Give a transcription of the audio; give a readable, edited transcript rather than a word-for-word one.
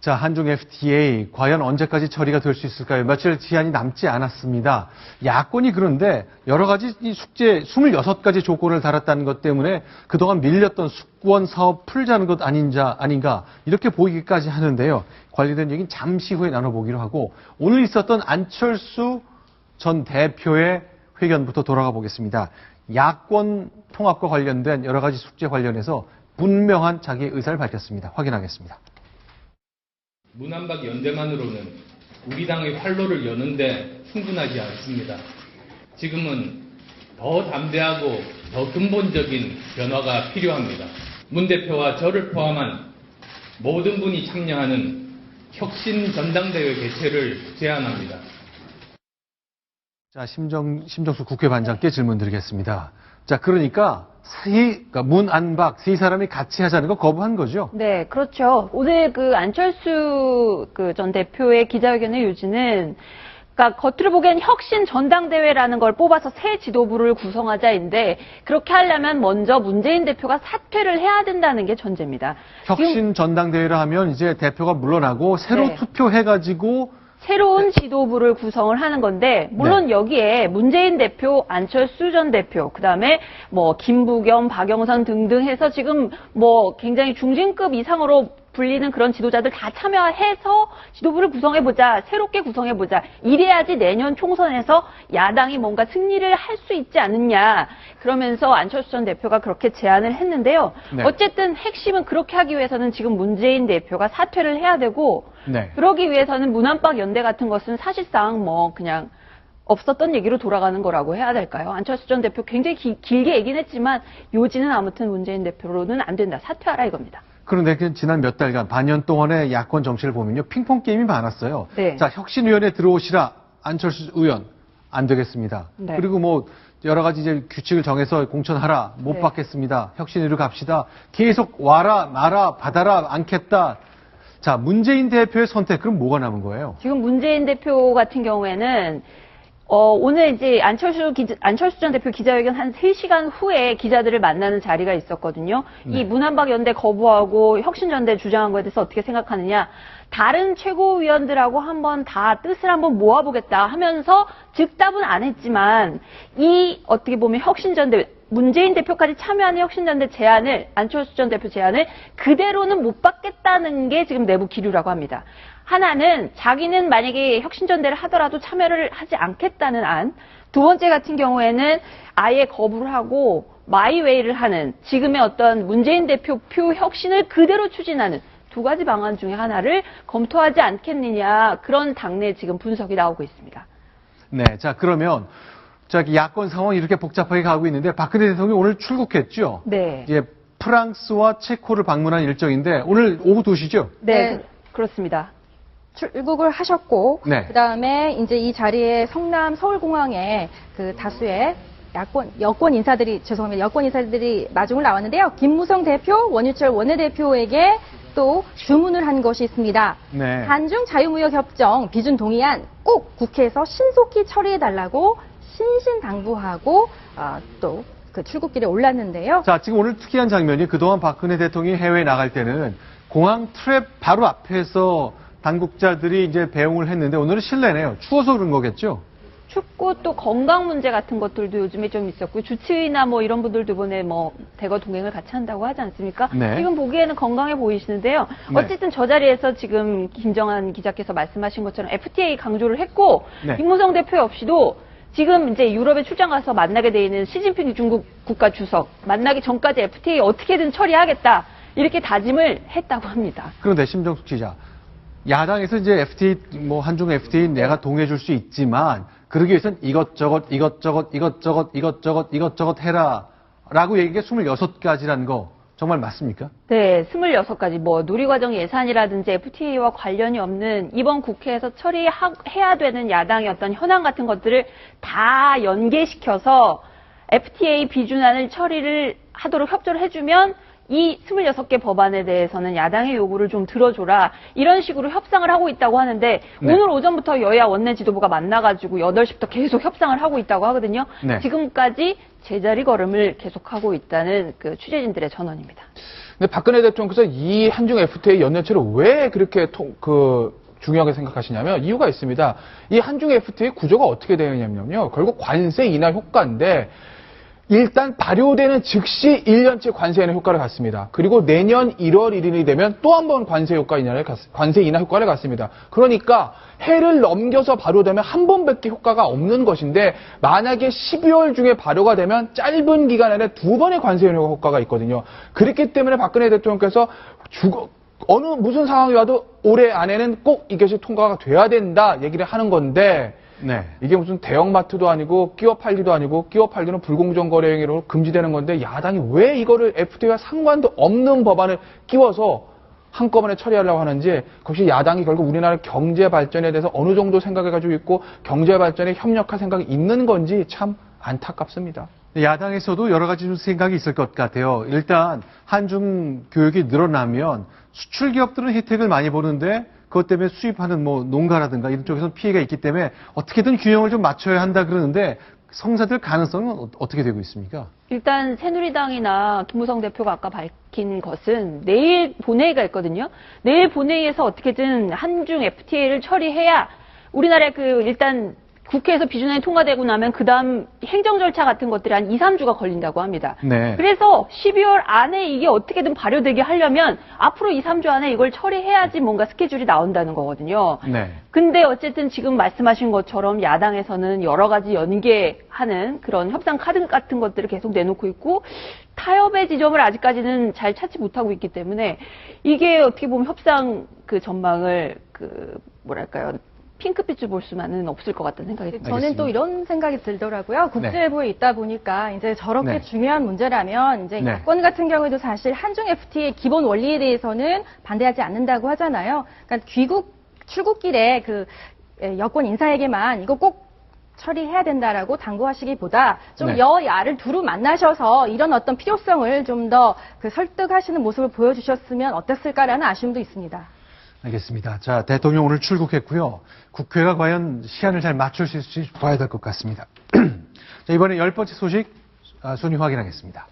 자, 한중 FTA 과연 언제까지 처리가 될 수 있을까요? 며칠 기한이 남지 않았습니다. 야권이 그런데 여러 가지 이 숙제 26가지 조건을 달았다는 것 때문에 그동안 밀렸던 숙원 사업 풀자는 것 아닌가 이렇게 보이기까지 하는데요. 관련된 얘기는 잠시 후에 나눠보기로 하고 오늘 있었던 안철수 전 대표의 회견부터 돌아가 보겠습니다. 야권 통합과 관련된 여러 가지 숙제 관련해서 분명한 자기의 의사를 밝혔습니다. 확인하겠습니다. 문안박 연대만으로는 우리 당의 활로를 여는데 충분하지 않습니다. 지금은 더 담대하고 더 근본적인 변화가 필요합니다. 문 대표와 저를 포함한 모든 분이 참여하는 혁신 전당대회 개최를 제안합니다. 자, 심정수 국회반장께 질문 드리겠습니다. 자, 그러니까 문안박 세 사람이 같이 하자는 거 거부한 거죠? 네, 그렇죠. 오늘 안철수 전 대표의 기자회견의 요지는 그러니까 겉으로 보기엔 혁신 전당대회라는 걸 뽑아서 새 지도부를 구성하자인데 그렇게 하려면 먼저 문재인 대표가 사퇴를 해야 된다는 게 전제입니다. 혁신 전당대회를 하면 이제 대표가 물러나고 새로 네. 투표해가지고 새로운 지도부를 구성을 하는 건데 물론 네. 여기에 문재인 대표, 안철수 전 대표, 그다음에 김부겸, 박영선 등등 해서 지금 굉장히 중진급 이상으로 불리는 그런 지도자들 다 참여해서 지도부를 구성해보자, 새롭게 구성해보자. 이래야지 내년 총선에서 야당이 뭔가 승리를 할 수 있지 않느냐. 그러면서 안철수 전 대표가 그렇게 제안을 했는데요. 네. 어쨌든 핵심은 그렇게 하기 위해서는 지금 문재인 대표가 사퇴를 해야 되고 네. 그러기 위해서는 문안박 연대 같은 것은 사실상 그냥 없었던 얘기로 돌아가는 거라고 해야 될까요? 안철수 전 대표 굉장히 길게 얘기는 했지만 요지는 아무튼 문재인 대표로는 안 된다. 사퇴하라 이겁니다. 그런데 지난 몇 달간 반년 동안의 야권 정치를 보면요. 핑퐁 게임이 많았어요. 네. 자, 혁신위원회 들어오시라. 안철수 의원. 안 되겠습니다. 네. 그리고 여러 가지 이제 규칙을 정해서 공천하라. 못 네. 받겠습니다. 혁신위로 갑시다. 계속 와라, 마라, 받아라, 않겠다. 자, 문재인 대표의 선택. 그럼 뭐가 남은 거예요? 지금 문재인 대표 같은 경우에는 오늘 이제 안철수 전 대표 기자회견 한 3시간 후에 기자들을 만나는 자리가 있었거든요. 네. 이 문안박 연대 거부하고 혁신전대 주장한 거에 대해서 어떻게 생각하느냐. 다른 최고위원들하고 한번 다 뜻을 한번 모아보겠다 하면서 즉답은 안 했지만 어떻게 보면 혁신전대 문재인 대표까지 참여하는 혁신전대 제안을 안철수 전 대표 제안을 그대로는 못 받겠다는 게 지금 내부 기류라고 합니다. 하나는 자기는 만약에 혁신전대를 하더라도 참여를 하지 않겠다는 안. 두 번째 같은 경우에는 아예 거부를 하고 마이웨이를 하는 지금의 어떤 문재인 대표 표 혁신을 그대로 추진하는 두 가지 방안 중에 하나를 검토하지 않겠느냐. 그런 당내 지금 분석이 나오고 있습니다. 네. 자, 그러면 야권 상황이 이렇게 복잡하게 가고 있는데 박근혜 대통령이 오늘 출국했죠? 네. 프랑스와 체코를 방문한 일정인데 오늘 오후 2시죠? 네. 그렇습니다. 출국을 하셨고, 네. 그다음에 이제 이 자리에 성남 서울공항에 다수의 여권 인사들이 마중을 나왔는데요. 김무성 대표, 원유철 원내대표에게 또 주문을 한 것이 있습니다. 네. 한중 자유무역협정 비준 동의안 꼭 국회에서 신속히 처리해달라고 신신당부하고 또 그 출국길에 올랐는데요. 자, 지금 오늘 특이한 장면이 그동안 박근혜 대통령이 해외에 나갈 때는 공항 트랩 바로 앞에서 당국자들이 이제 배웅을 했는데 오늘은 실내네요. 추워서 그런 거겠죠? 춥고 또 건강 문제 같은 것들도 요즘에 좀 있었고 주치의나 이런 분들도 이번에 대거 동행을 같이 한다고 하지 않습니까? 네. 지금 보기에는 건강해 보이시는데요. 네. 어쨌든 저 자리에서 지금 김정한 기자께서 말씀하신 것처럼 FTA 강조를 했고 네. 김무성 대표 없이도 지금 이제 유럽에 출장 가서 만나게 돼 있는 시진핑 중국 국가 주석 만나기 전까지 FTA 어떻게든 처리하겠다 이렇게 다짐을 했다고 합니다. 그런데 심정숙 기자, 야당에서 이제 FTA 한중 FTA 내가 동의해줄 수 있지만 그러기 위해선 이것저것 해라라고 얘기한 게 26가지라는 거 정말 맞습니까? 네, 26가지 누리과정 예산이라든지 FTA와 관련이 없는 이번 국회에서 처리해야 되는 야당의 어떤 현안 같은 것들을 다 연계시켜서 FTA 비준안을 처리를 하도록 협조를 해주면 이 26개 법안에 대해서는 야당의 요구를 좀 들어줘라. 이런 식으로 협상을 하고 있다고 하는데 네. 오늘 오전부터 여야 원내 지도부가 만나가지고 8시부터 계속 협상을 하고 있다고 하거든요. 네. 지금까지 제자리 걸음을 계속하고 있다는 그 취재진들의 전언입니다. 근데 박근혜 대통령께서 이 한중 FTA 연내체를 왜 그렇게 중요하게 생각하시냐면 이유가 있습니다. 이 한중 FTA 구조가 어떻게 되어 있냐면요. 결국 관세 인하 효과인데 일단 발효되는 즉시 1년째 관세 인하 효과를 갖습니다. 그리고 내년 1월 1일이 되면 또 한 번 관세 인하 효과를 갖습니다. 그러니까 해를 넘겨서 발효되면 한 번밖에 효과가 없는 것인데 만약에 12월 중에 발효가 되면 짧은 기간 안에 2번의 관세 인하 효과가 있거든요. 그렇기 때문에 박근혜 대통령께서 무슨 상황이 와도 올해 안에는 꼭 이것이 통과가 돼야 된다 얘기를 하는 건데 네. 이게 무슨 대형마트도 아니고 끼워 팔기도 아니고 끼워 팔기는 불공정 거래 행위로 금지되는 건데 야당이 왜 이거를 FTA와 상관도 없는 법안을 끼워서 한꺼번에 처리하려고 하는지 그것이 야당이 결국 우리나라 경제 발전에 대해서 어느 정도 생각해가지고 있고 경제 발전에 협력할 생각이 있는 건지 참 안타깝습니다. 야당에서도 여러 가지 좀 생각이 있을 것 같아요. 일단 한중 교역이 늘어나면 수출 기업들은 혜택을 많이 보는데 그것 때문에 수입하는 농가라든가 이런 쪽에서는 피해가 있기 때문에 어떻게든 균형을 좀 맞춰야 한다 그러는데 성사될 가능성은 어떻게 되고 있습니까? 일단 새누리당이나 김무성 대표가 아까 밝힌 것은 내일 본회의가 있거든요. 내일 본회의에서 어떻게든 한중 FTA를 처리해야 우리나라의 일단 국회에서 비준안이 통과되고 나면 그 다음 행정 절차 같은 것들이 한 2, 3주가 걸린다고 합니다. 네. 그래서 12월 안에 이게 어떻게든 발효되게 하려면 앞으로 2, 3주 안에 이걸 처리해야지 뭔가 스케줄이 나온다는 거거든요. 네. 근데 어쨌든 지금 말씀하신 것처럼 야당에서는 여러 가지 연계하는 그런 협상 카드 같은 것들을 계속 내놓고 있고 타협의 지점을 아직까지는 잘 찾지 못하고 있기 때문에 이게 어떻게 보면 협상 그 전망을 핑크빛을 볼 수만은 없을 것 같다는 생각이 듭니다. 저는 또 이런 생각이 들더라고요. 국제부에 있다 보니까 이제 저렇게 네. 중요한 문제라면 이제 네. 야권 같은 경우에도 사실 한중 FTA의 기본 원리에 대해서는 반대하지 않는다고 하잖아요. 그러니까 출국길에 여권 인사에게만 이거 꼭 처리해야 된다라고 당부하시기보다 좀 네. 여야를 두루 만나셔서 이런 어떤 필요성을 좀 더 설득하시는 모습을 보여주셨으면 어땠을까라는 아쉬움도 있습니다. 알겠습니다. 자, 대통령 오늘 출국했고요. 국회가 과연 시한을 잘 맞출 수 있을지 봐야 될 것 같습니다. 자, 이번에 10번째 소식 순위 확인하겠습니다.